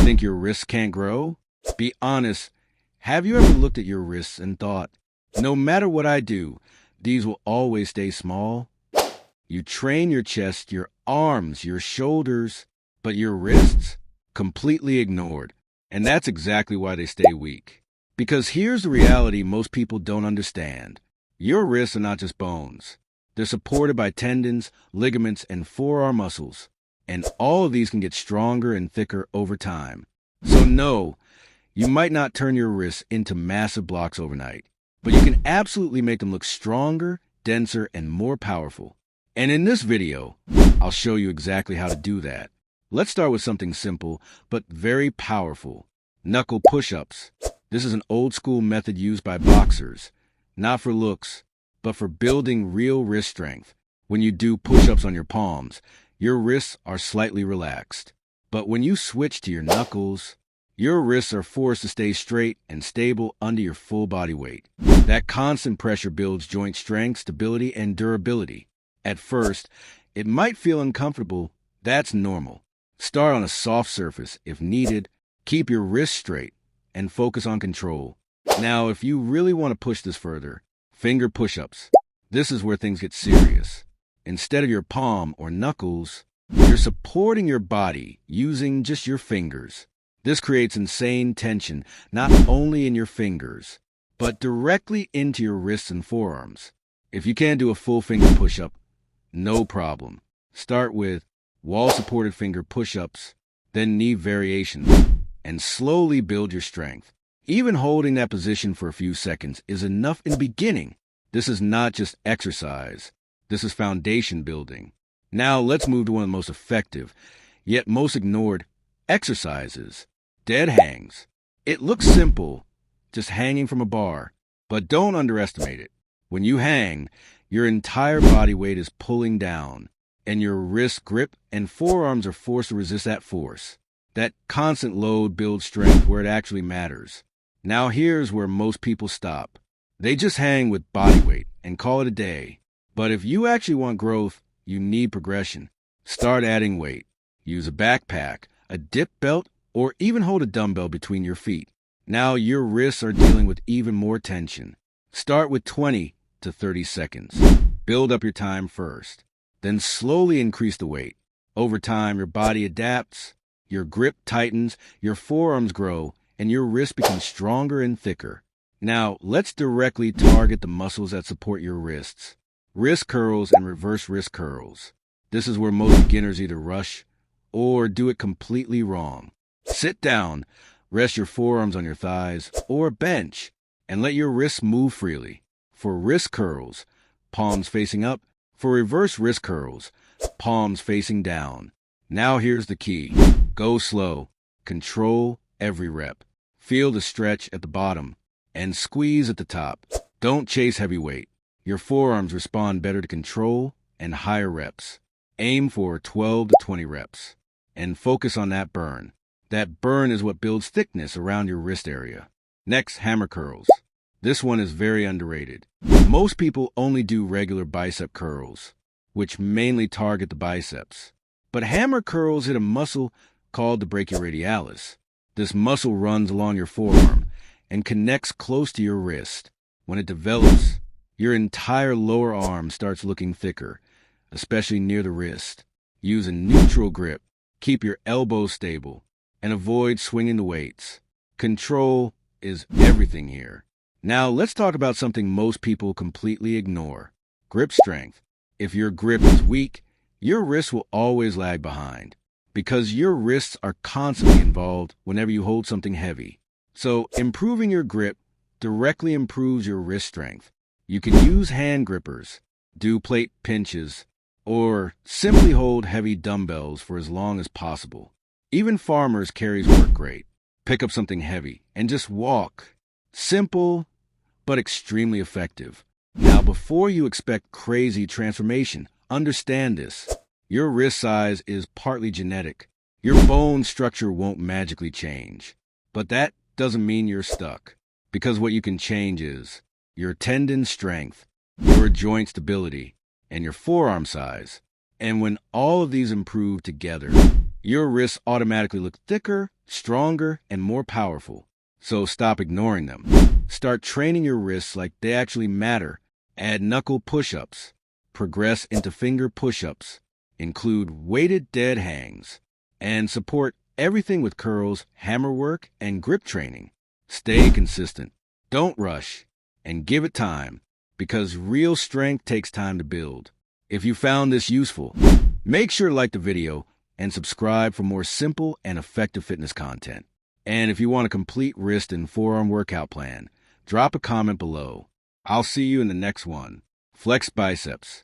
Think your wrists can't grow? Be honest. Have you ever looked at your wrists and thought, no matter what I do, these will always stay small? You train your chest, your arms, your shoulders, but your wrists? Completely ignored. And that's exactly why they stay weak. Because here's the reality most people don't understand. Your wrists are not just bones. They're supported by tendons, ligaments, and forearm muscles. And all of these can get stronger and thicker over time. So no, you might not turn your wrists into massive blocks overnight, but you can absolutely make them look stronger, denser, and more powerful. And in this video, I'll show you exactly how to do that. Let's start with something simple, but very powerful. Knuckle push-ups. This is an old-school method used by boxers, not for looks, but for building real wrist strength. When you do push-ups on your palms, your wrists are slightly relaxed. But when you switch to your knuckles, your wrists are forced to stay straight and stable under your full body weight. That constant pressure builds joint strength, stability, and durability. At first, it might feel uncomfortable. That's normal. Start on a soft surface if needed. Keep your wrists straight and focus on control. Now, if you really want to push this further, finger push-ups. This is where things get serious. Instead of your palm or knuckles, you're supporting your body using just your fingers. This creates insane tension, not only in your fingers, but directly into your wrists and forearms. If you can't do a full finger push-up, no problem. Start with wall-supported finger push-ups, then knee variations, and slowly build your strength. Even holding that position for a few seconds is enough in the beginning. This is not just exercise. This is foundation building. Now let's move to one of the most effective, yet most ignored, exercises. Dead hangs. It looks simple, just hanging from a bar, but don't underestimate it. When you hang, your entire body weight is pulling down, and your wrist grip and forearms are forced to resist that force. That constant load builds strength where it actually matters. Now here's where most people stop. They just hang with body weight and call it a day. But if you actually want growth, you need progression. Start adding weight. Use a backpack, a dip belt, or even hold a dumbbell between your feet. Now your wrists are dealing with even more tension. Start with 20 to 30 seconds. Build up your time first. Then slowly increase the weight. Over time, your body adapts, your grip tightens, your forearms grow, and your wrist becomes stronger and thicker. Now, let's directly target the muscles that support your wrists. Wrist curls and reverse wrist curls. This is where most beginners either rush or do it completely wrong. Sit down, rest your forearms on your thighs or bench, and let your wrists move freely. For wrist curls, palms facing up. For reverse wrist curls, palms facing down. Now here's the key. Go slow. Control every rep. Feel the stretch at the bottom and squeeze at the top. Don't chase heavy weight. Your forearms respond better to control and higher reps. Aim for 12 to 20 reps and focus on that burn. That burn is what builds thickness around your wrist area. Next, hammer curls. This one is very underrated. Most people only do regular bicep curls, which mainly target the biceps. But hammer curls hit a muscle called the brachioradialis. This muscle runs along your forearm and connects close to your wrist. When it develops, your entire lower arm starts looking thicker, especially near the wrist. Use a neutral grip, keep your elbows stable, and avoid swinging the weights. Control is everything here. Now let's talk about something most people completely ignore. Grip strength. If your grip is weak, your wrists will always lag behind because your wrists are constantly involved whenever you hold something heavy. So improving your grip directly improves your wrist strength. You can use hand grippers, do plate pinches, or simply hold heavy dumbbells for as long as possible. Even farmers' carries work great. Pick up something heavy and just walk. Simple, but extremely effective. Now, before you expect crazy transformation, understand this. Your wrist size is partly genetic. Your bone structure won't magically change. But that doesn't mean you're stuck. Because what you can change is your tendon strength, your joint stability, and your forearm size. And when all of these improve together, your wrists automatically look thicker, stronger, and more powerful. So stop ignoring them. Start training your wrists like they actually matter. Add knuckle push-ups. Progress into finger push-ups. Include weighted dead hangs. And support everything with curls, hammer work, and grip training. Stay consistent. Don't rush. And give it time. Because real strength takes time to build. If you found this useful, make sure to like the video and subscribe for more simple and effective fitness content. And if you want a complete wrist and forearm workout plan, drop a comment below. I'll see you in the next one. Flex biceps.